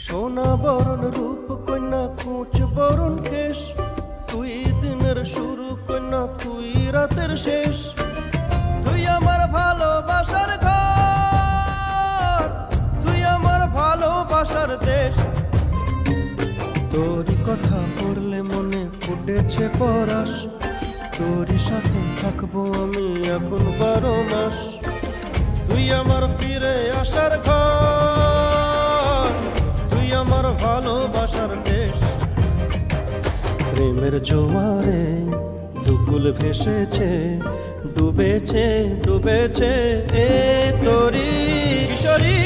সোনা বরণ রূপ কন্যা কুচ বরণ কেশ, তুই দিনের শুরু কন্যা তুই রাতের শেষ। তুই আমার ভালোবাসার ঘর, তুই আমার ভালোবাসার দেশ। তোরই কথা পড়লে মনে ফুটেছে পরশ, তোরই সাথে থাকবো আমি এখন 12 মাস। তুই আমার ফিরে আসার ঘর, তুই আমার ভালোবাসার দেশ। প্রেমের জোয়ারে দুকুল ভেসেছে, ডুবেছে ডুবেছে এ তোরি কিশোরী।